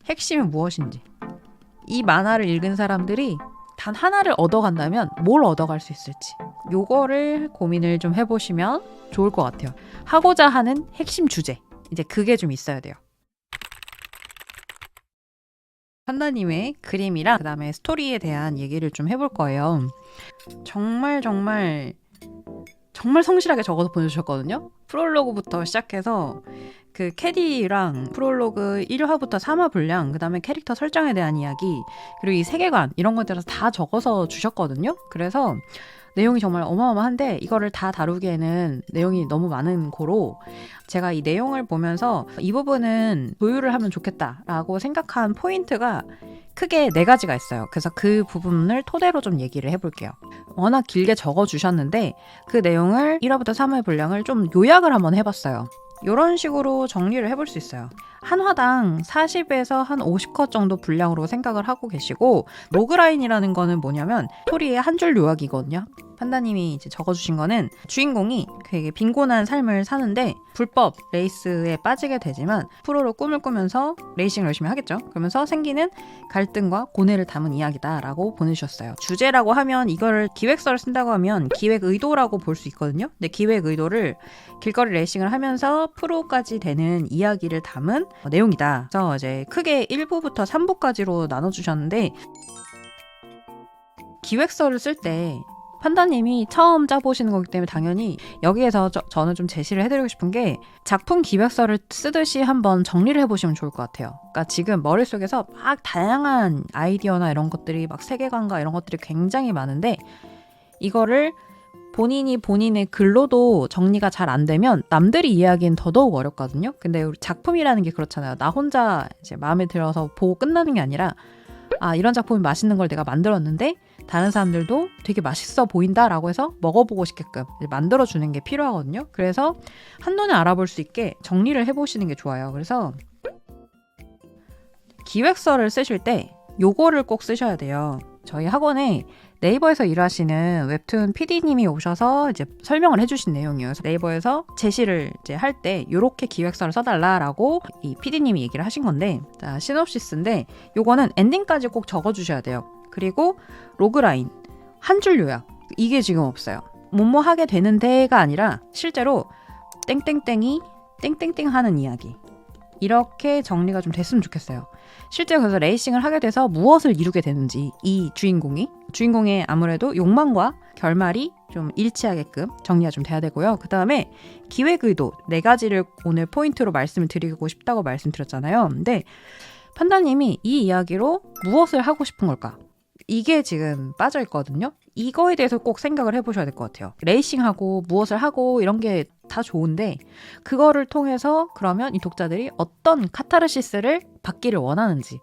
핵심이 무엇인지, 이 만화를 읽은 사람들이 단 하나를 얻어간다면 뭘 얻어갈 수 있을지, 요거를 고민을 좀 해보시면 좋을 것 같아요. 하고자 하는 핵심 주제, 이제 그게 좀 있어야 돼요. 판다님의 그림이랑 그 다음에 스토리에 대한 얘기를 좀 해볼 거예요. 정말 성실하게 적어서 보내주셨거든요. 프롤로그부터 시작해서 그 캐디랑 프롤로그 1화부터 3화 분량, 그 다음에 캐릭터 설정에 대한 이야기, 그리고 이 세계관 이런 것들을 다 적어서 주셨거든요. 그래서 내용이 정말 어마어마한데 이거를 다 다루기에는 내용이 너무 많은 고로 제가 이 내용을 보면서 이 부분은 조율을 하면 좋겠다라고 생각한 포인트가 크게 4가지가 있어요. 그래서 그 부분을 토대로 좀 얘기를 해볼게요. 워낙 길게 적어주셨는데 그 내용을 1화부터 3화의 분량을 좀 요약을 한번 해봤어요. 이런 식으로 정리를 해볼 수 있어요. 한 화당 40에서 한 50컷 정도 분량으로 생각을 하고 계시고, 로그라인이라는 거는 뭐냐면 스토리의 한 줄 요약이거든요. 판다님이 이제 적어주신 거는 주인공이 되게 빈곤한 삶을 사는데 불법 레이스에 빠지게 되지만 프로로 꿈을 꾸면서 레이싱을 열심히 하겠죠. 그러면서 생기는 갈등과 고뇌를 담은 이야기다라고 보내주셨어요. 주제라고 하면 이거를 기획서를 쓴다고 하면 기획 의도라고 볼 수 있거든요. 근데 기획 의도를 길거리 레이싱을 하면서 프로까지 되는 이야기를 담은 내용이다. 그래서 이제 크게 1부부터 3부까지로 나눠주셨는데, 기획서를 쓸 때 판다님이 처음 짜보시는 거기 때문에 당연히 여기에서 저는 좀 제시를 해드리고 싶은 게, 작품 기획서를 쓰듯이 한번 정리를 해보시면 좋을 것 같아요. 그러니까 지금 머릿속에서 막 다양한 아이디어나 이런 것들이 막 세계관과 이런 것들이 굉장히 많은데, 이거를 본인이 본인의 글로도 정리가 잘 안 되면 남들이 이해하기엔 더더욱 어렵거든요. 근데 우리 작품이라는 게 그렇잖아요. 나 혼자 이제 마음에 들어서 보고 끝나는 게 아니라, 아, 이런 작품이 맛있는 걸 내가 만들었는데 다른 사람들도 되게 맛있어 보인다라고 해서 먹어보고 싶게끔 만들어주는 게 필요하거든요. 그래서 한눈에 알아볼 수 있게 정리를 해보시는 게 좋아요. 그래서 기획서를 쓰실 때 요거를 꼭 쓰셔야 돼요. 저희 학원에 네이버에서 일하시는 웹툰 PD님이 오셔서 이제 설명을 해주신 내용이에요. 그래서 네이버에서 제시를 이제 할 때 요렇게 기획서를 써달라라고 이 PD님이 얘기를 하신 건데, 자, 시놉시스인데 요거는 엔딩까지 꼭 적어주셔야 돼요. 그리고 로그라인, 한 줄 요약, 이게 지금 없어요. 뭐뭐 하게 되는데가 아니라 실제로 땡땡땡이 땡땡땡 하는 이야기, 이렇게 정리가 좀 됐으면 좋겠어요. 실제 그래서 레이싱을 하게 돼서 무엇을 이루게 되는지, 이 주인공의 아무래도 욕망과 결말이 좀 일치하게끔 정리가 좀 돼야 되고요. 그 다음에 기획 의도 4가지를 오늘 포인트로 말씀을 드리고 싶다고 말씀드렸잖아요. 근데 판다님이 이 이야기로 무엇을 하고 싶은 걸까? 이게 지금 빠져 있거든요. 이거에 대해서 꼭 생각을 해보셔야 될 것 같아요. 레이싱하고 무엇을 하고 이런 게 다 좋은데, 그거를 통해서 그러면 이 독자들이 어떤 카타르시스를 받기를 원하는지.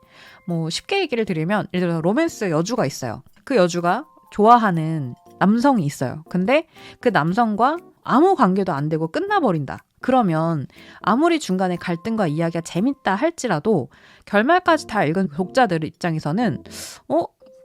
뭐 쉽게 얘기를 드리면, 예를 들어 로맨스 여주가 있어요. 그 여주가 좋아하는 남성이 있어요. 근데 그 남성과 아무 관계도 안 되고 끝나버린다. 그러면 아무리 중간에 갈등과 이야기가 재밌다 할지라도 결말까지 다 읽은 독자들 입장에서는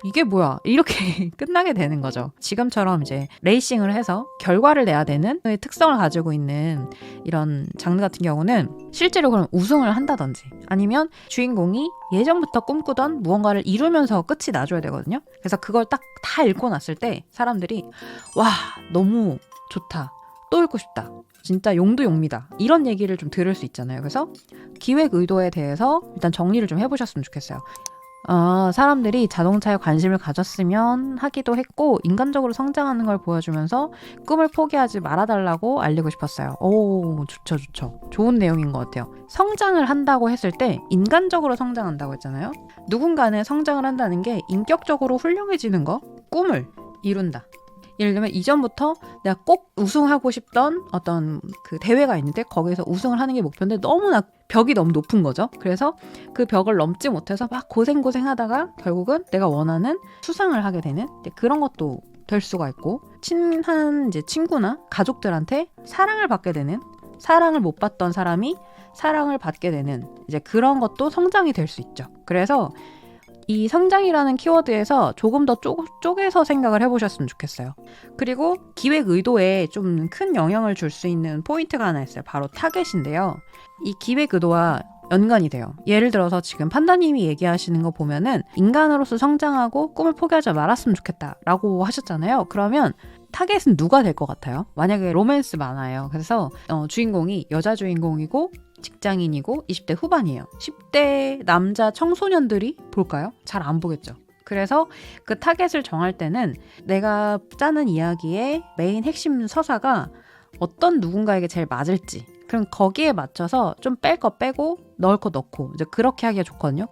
이게 뭐야? 이렇게 끝나게 되는 거죠. 지금처럼 이제 레이싱을 해서 결과를 내야 되는 특성을 가지고 있는 이런 장르 같은 경우는 실제로 그럼 우승을 한다든지, 아니면 주인공이 예전부터 꿈꾸던 무언가를 이루면서 끝이 나줘야 되거든요. 그래서 그걸 딱 다 읽고 났을 때 사람들이 와, 너무 좋다, 또 읽고 싶다, 진짜 용두용미다, 이런 얘기를 좀 들을 수 있잖아요. 그래서 기획 의도에 대해서 일단 정리를 좀 해보셨으면 좋겠어요. 사람들이 자동차에 관심을 가졌으면 하기도 했고, 인간적으로 성장하는 걸 보여주면서 꿈을 포기하지 말아달라고 알리고 싶었어요. 오, 좋죠. 좋은 내용인 것 같아요. 성장을 한다고 했을 때 인간적으로 성장한다고 했잖아요. 누군가는 성장을 한다는 게 인격적으로 훌륭해지는 거, 꿈을 이룬다. 예를 들면 이전부터 내가 꼭 우승하고 싶던 어떤 그 대회가 있는데 거기서 우승을 하는 게 목표인데 너무나 벽이 너무 높은 거죠. 그래서 그 벽을 넘지 못해서 막 고생하다가 결국은 내가 원하는 수상을 하게 되는 그런 것도 될 수가 있고, 친한 이제 친구나 가족들한테 사랑을 받게 되는, 사랑을 못 받던 사람이 사랑을 받게 되는 이제 그런 것도 성장이 될 수 있죠. 그래서 이 성장이라는 키워드에서 조금 더 쪼개서 생각을 해보셨으면 좋겠어요. 그리고 기획 의도에 좀 큰 영향을 줄 수 있는 포인트가 하나 있어요. 바로 타겟인데요. 이 기획 의도와 연관이 돼요. 예를 들어서 지금 판다님이 얘기하시는 거 보면은 인간으로서 성장하고 꿈을 포기하지 말았으면 좋겠다라고 하셨잖아요. 그러면 타겟은 누가 될 것 같아요? 만약에 로맨스 만화예요. 그래서 주인공이 여자 주인공이고 직장인이고 20대 후반이에요. 10대 남자 청소년들이 볼까요? 잘 안 보겠죠. 그래서 그 타겟을 정할 때는 내가 짜는 이야기의 메인 핵심 서사가 어떤 누군가에게 제일 맞을지, 그럼 거기에 맞춰서 좀 뺄 거 빼고 넣을 거 넣고 이제 그렇게 하기가 좋거든요.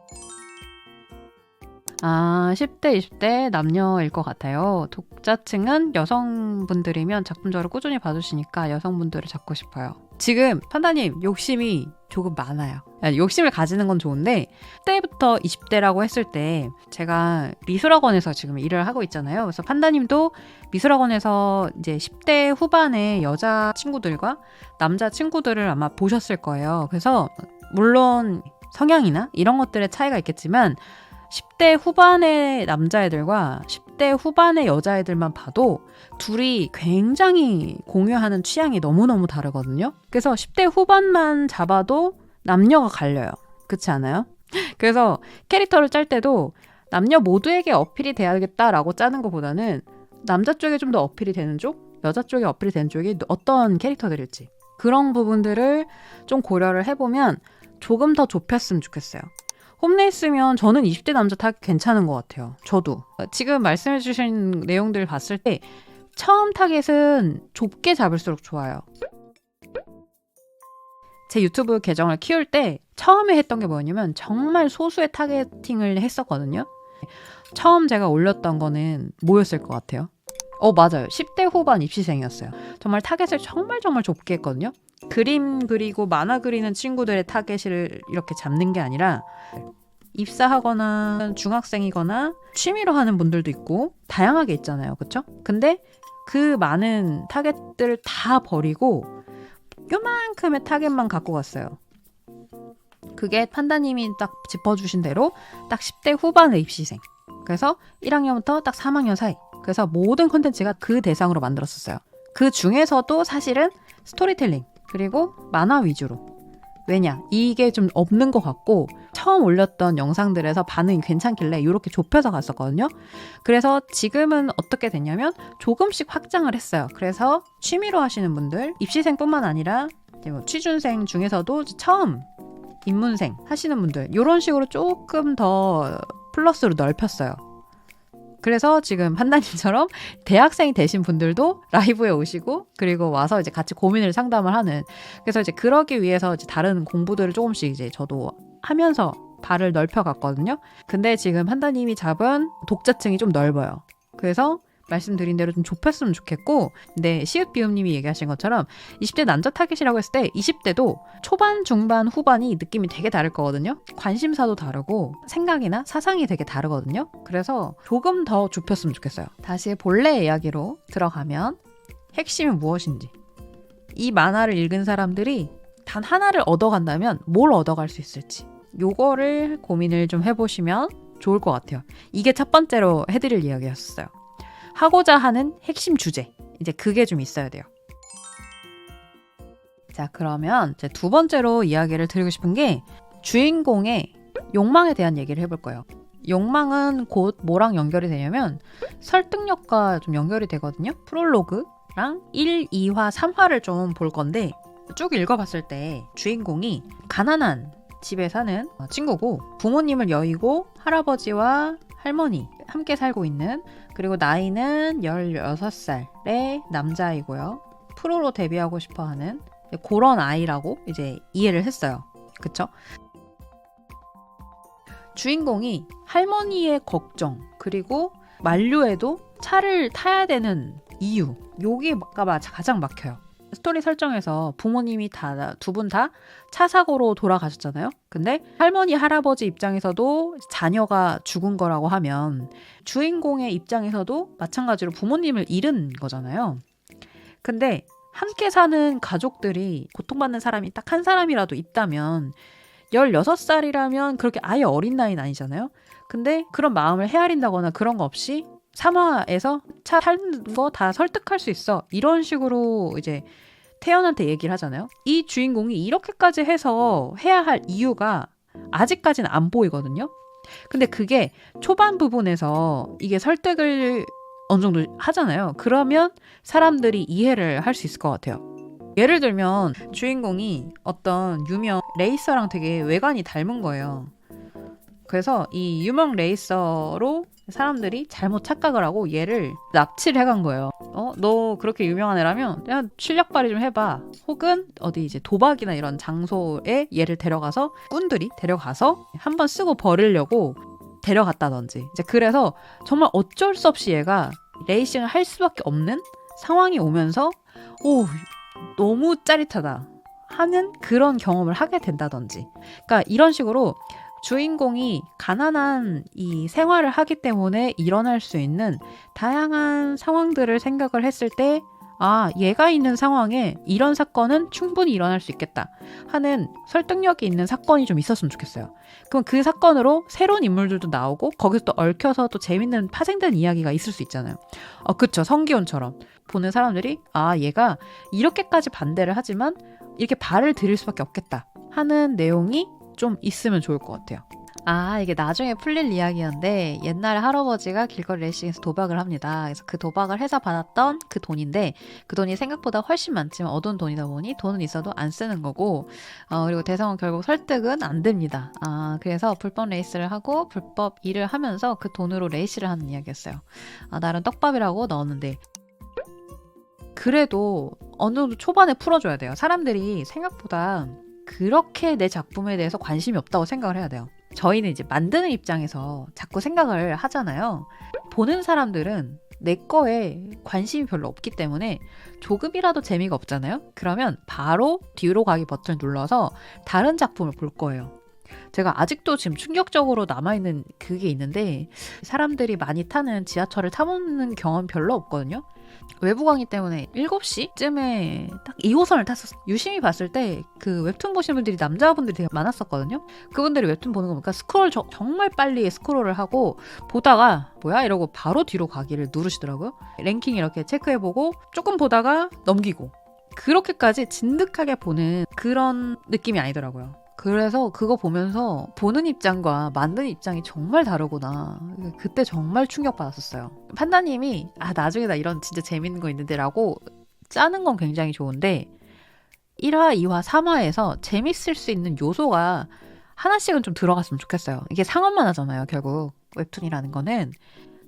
10대, 20대 남녀일 것 같아요. 독자층은 여성분들이면 작품적으로 꾸준히 봐주시니까 여성분들을 잡고 싶어요. 지금 판다님 욕심이 조금 많아요. 욕심을 가지는 건 좋은데 10대부터 20대라고 했을 때 제가 미술학원에서 지금 일을 하고 있잖아요. 그래서 판다님도 미술학원에서 이제 10대 후반의 여자 친구들과 남자 친구들을 아마 보셨을 거예요. 그래서 물론 성향이나 이런 것들의 차이가 있겠지만 10대 후반의 남자애들과 10대 후반의 여자애들만 봐도 둘이 굉장히 공유하는 취향이 너무너무 다르거든요. 그래서 10대 후반만 잡아도 남녀가 갈려요. 그렇지 않아요? 그래서 캐릭터를 짤 때도 남녀 모두에게 어필이 돼야겠다라고 짜는 것보다는 남자 쪽에 좀 더 어필이 되는 쪽, 여자 쪽에 어필이 되는 쪽이 어떤 캐릭터들일지 그런 부분들을 좀 고려를 해보면 조금 더 좁혔으면 좋겠어요. 홈레이스면 저는 20대 남자 타겟 괜찮은 것 같아요. 저도. 지금 말씀해주신 내용들 봤을 때 처음 타겟은 좁게 잡을수록 좋아요. 제 유튜브 계정을 키울 때 처음에 했던 게 뭐냐면 정말 소수의 타겟팅을 했었거든요. 처음 제가 올렸던 거는 뭐였을 것 같아요? 맞아요. 10대 후반 입시생이었어요. 정말 타겟을 정말 좁게 했거든요. 그림 그리고 만화 그리는 친구들의 타겟을 이렇게 잡는 게 아니라 입사하거나 중학생이거나 취미로 하는 분들도 있고 다양하게 있잖아요. 그렇죠? 근데 그 많은 타겟들을 다 버리고 요만큼의 타겟만 갖고 갔어요. 그게 판다님이 딱 짚어주신 대로 딱 10대 후반의 입시생. 그래서 1학년부터 딱 3학년 사이. 그래서 모든 콘텐츠가 그 대상으로 만들었었어요. 그 중에서도 사실은 스토리텔링 그리고 만화 위주로. 왜냐? 이게 좀 없는 것 같고 처음 올렸던 영상들에서 반응이 괜찮길래 이렇게 좁혀서 갔었거든요. 그래서 지금은 어떻게 됐냐면 조금씩 확장을 했어요. 그래서 취미로 하시는 분들, 입시생뿐만 아니라 이제 뭐 취준생 중에서도 처음 입문생 하시는 분들 이런 식으로 조금 더 플러스로 넓혔어요. 그래서 지금 판다님처럼 대학생이 되신 분들도 라이브에 오시고 그리고 와서 이제 같이 고민을 상담을 하는. 그래서 이제 그러기 위해서 이제 다른 공부들을 조금씩 이제 저도 하면서 발을 넓혀갔거든요. 근데 지금 판다님이 잡은 독자층이 좀 넓어요. 그래서 말씀드린 대로 좀 좁혔으면 좋겠고, 근데 시읒비음님이 얘기하신 것처럼 20대 남자 타겟이라고 했을 때 20대도 초반, 중반, 후반이 느낌이 되게 다를 거거든요. 관심사도 다르고 생각이나 사상이 되게 다르거든요. 그래서 조금 더 좁혔으면 좋겠어요. 다시 본래 이야기로 들어가면 핵심은 무엇인지, 이 만화를 읽은 사람들이 단 하나를 얻어간다면 뭘 얻어갈 수 있을지 요거를 고민을 좀 해보시면 좋을 것 같아요. 이게 첫 번째로 해드릴 이야기였어요. 하고자 하는 핵심 주제, 이제 그게 좀 있어야 돼요. 자, 그러면 이제 두 번째로 이야기를 드리고 싶은 게 주인공의 욕망에 대한 얘기를 해볼 거예요. 욕망은 곧 뭐랑 연결이 되냐면 설득력과 좀 연결이 되거든요. 프롤로그랑 1, 2화, 3화를 좀 볼 건데 쭉 읽어봤을 때 주인공이 가난한 집에 사는 친구고 부모님을 여의고 할아버지와 할머니 함께 살고 있는, 그리고 나이는 16살의 남자이고요. 프로로 데뷔하고 싶어하는 그런 아이라고 이제 이해를 했어요. 그쵸? 주인공이 할머니의 걱정 그리고 만료에도 차를 타야 되는 이유, 여기가 가장 막혀요. 스토리 설정에서 부모님이 두 분 다 차 사고로 돌아가셨잖아요. 근데 할머니, 할아버지 입장에서도 자녀가 죽은 거라고 하면 주인공의 입장에서도 마찬가지로 부모님을 잃은 거잖아요. 근데 함께 사는 가족들이 고통받는 사람이 딱 한 사람이라도 있다면 16살이라면 그렇게 아예 어린 나이는 아니잖아요. 근데 그런 마음을 헤아린다거나 그런 거 없이 3화에서 차 타는 거 다 설득할 수 있어. 이런 식으로 이제 태연한테 얘기를 하잖아요. 이 주인공이 이렇게까지 해서 해야 할 이유가 아직까지는 안 보이거든요. 근데 그게 초반 부분에서 이게 설득을 어느 정도 하잖아요. 그러면 사람들이 이해를 할 수 있을 것 같아요. 예를 들면 주인공이 어떤 유명 레이서랑 되게 외관이 닮은 거예요. 그래서 이 유명 레이서로 사람들이 잘못 착각을 하고 얘를 납치를 해간 거예요. 너 그렇게 유명한 애라면 그냥 실력 발휘 좀 해봐. 혹은 어디 이제 도박이나 이런 장소에 얘를 데려가서 꾼들이 데려가서 한번 쓰고 버리려고 데려갔다든지. 이제 그래서 정말 어쩔 수 없이 얘가 레이싱을 할 수밖에 없는 상황이 오면서 오 너무 짜릿하다 하는 그런 경험을 하게 된다든지. 그러니까 이런 식으로 주인공이 가난한 이 생활을 하기 때문에 일어날 수 있는 다양한 상황들을 생각을 했을 때 얘가 있는 상황에 이런 사건은 충분히 일어날 수 있겠다 하는 설득력이 있는 사건이 좀 있었으면 좋겠어요. 그럼 그 사건으로 새로운 인물들도 나오고 거기서 또 얽혀서 또 재밌는 파생된 이야기가 있을 수 있잖아요. 그쵸. 성기훈처럼 보는 사람들이 얘가 이렇게까지 반대를 하지만 이렇게 발을 들일 수밖에 없겠다 하는 내용이 좀 있으면 좋을 것 같아요. 이게 나중에 풀릴 이야기였는데 옛날에 할아버지가 길거리 레이싱에서 도박을 합니다. 그래서 그 도박을 해서 받았던 그 돈인데 그 돈이 생각보다 훨씬 많지만 어두운 돈이다 보니 돈은 있어도 안 쓰는 거고 그리고 대성은 결국 설득은 안 됩니다. 그래서 불법 레이스를 하고 불법 일을 하면서 그 돈으로 레이스를 하는 이야기였어요. 나름 떡밥이라고 넣었는데 그래도 어느 정도 초반에 풀어줘야 돼요. 사람들이 생각보다 그렇게 내 작품에 대해서 관심이 없다고 생각을 해야 돼요. 저희는 이제 만드는 입장에서 자꾸 생각을 하잖아요. 보는 사람들은 내 거에 관심이 별로 없기 때문에 조금이라도 재미가 없잖아요. 그러면 바로 뒤로 가기 버튼을 눌러서 다른 작품을 볼 거예요. 제가 아직도 지금 충격적으로 남아있는 그게 있는데 사람들이 많이 타는 지하철을 타보는 경험 별로 없거든요. 외부 강의 때문에 7시쯤에 딱 2호선을 탔었어요. 유심히 봤을 때 그 웹툰 보시는 분들이 남자분들이 되게 많았었거든요. 그분들이 웹툰 보는 거 보니까 스크롤 정말 빨리 스크롤을 하고 보다가 뭐야 이러고 바로 뒤로 가기를 누르시더라고요. 랭킹 이렇게 체크해보고 조금 보다가 넘기고 그렇게까지 진득하게 보는 그런 느낌이 아니더라고요. 그래서 그거 보면서 보는 입장과 만드는 입장이 정말 다르구나. 그때 정말 충격받았었어요. 판다님이 나중에 나 이런 진짜 재밌는 거 있는데 라고 짜는 건 굉장히 좋은데 1화, 2화, 3화에서 재밌을 수 있는 요소가 하나씩은 좀 들어갔으면 좋겠어요. 이게 상업만 하잖아요. 결국 웹툰이라는 거는.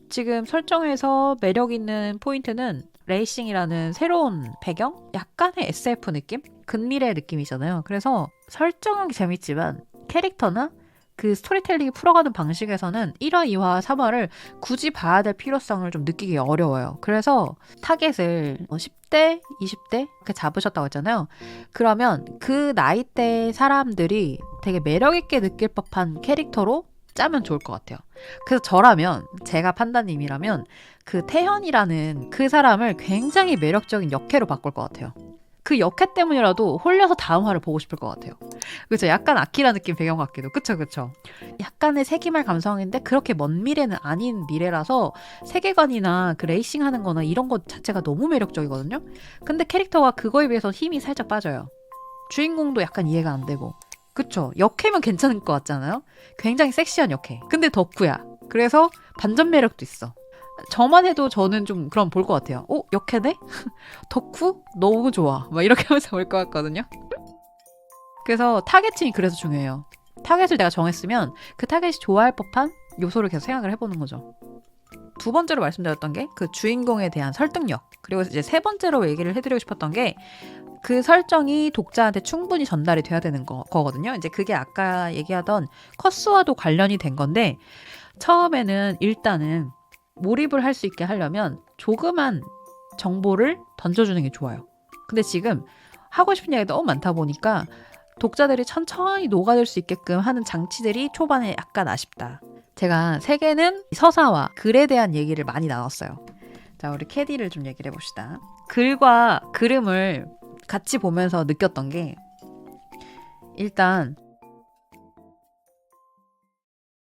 지금 설정에서 매력 있는 포인트는 레이싱이라는 새로운 배경? 약간의 SF 느낌? 근미래 느낌이잖아요. 그래서 설정은 재밌지만 캐릭터나 그 스토리텔링이 풀어가는 방식에서는 1화, 2화, 3화를 굳이 봐야 될 필요성을 좀 느끼기 어려워요. 그래서 타겟을 10대, 20대 이렇게 잡으셨다고 했잖아요. 그러면 그 나이대 사람들이 되게 매력있게 느낄 법한 캐릭터로 짜면 좋을 것 같아요. 그래서 저라면 제가 판다님이라면 그 태현이라는 그 사람을 굉장히 매력적인 역캐로 바꿀 것 같아요. 그 역캐 때문이라도 홀려서 다음 화를 보고 싶을 것 같아요. 그렇죠. 약간 아키라 느낌 배경 같기도. 그쵸. 약간의 세기말 감성인데 그렇게 먼 미래는 아닌 미래라서 세계관이나 그 레이싱 하는 거나 이런 것 자체가 너무 매력적이거든요. 근데 캐릭터가 그거에 비해서 힘이 살짝 빠져요. 주인공도 약간 이해가 안 되고. 그쵸. 역캐면 괜찮을 것 같잖아요. 굉장히 섹시한 역캐. 근데 덕후야. 그래서 반전 매력도 있어. 저만 해도 저는 좀 그럼 볼 것 같아요. 역캐네? 덕후? 너무 좋아. 막 이렇게 하면서 볼 것 같거든요. 그래서 타겟팅이 그래서 중요해요. 타겟을 내가 정했으면 그 타겟이 좋아할 법한 요소를 계속 생각을 해보는 거죠. 두 번째로 말씀드렸던 게 그 주인공에 대한 설득력. 그리고 이제 세 번째로 얘기를 해드리고 싶었던 게 그 설정이 독자한테 충분히 전달이 돼야 되는 거거든요. 이제 그게 아까 얘기하던 컷수와도 관련이 된 건데 처음에는 일단은 몰입을 할 수 있게 하려면 조그만 정보를 던져주는 게 좋아요. 근데 지금 하고 싶은 이야기가 너무 많다 보니까 독자들이 천천히 녹아들 수 있게끔 하는 장치들이 초반에 약간 아쉽다. 제가 세계는 서사와 글에 대한 얘기를 많이 나눴어요. 자, 우리 캐디를 좀 얘기를 해봅시다. 글과 그림을 같이 보면서 느꼈던 게 일단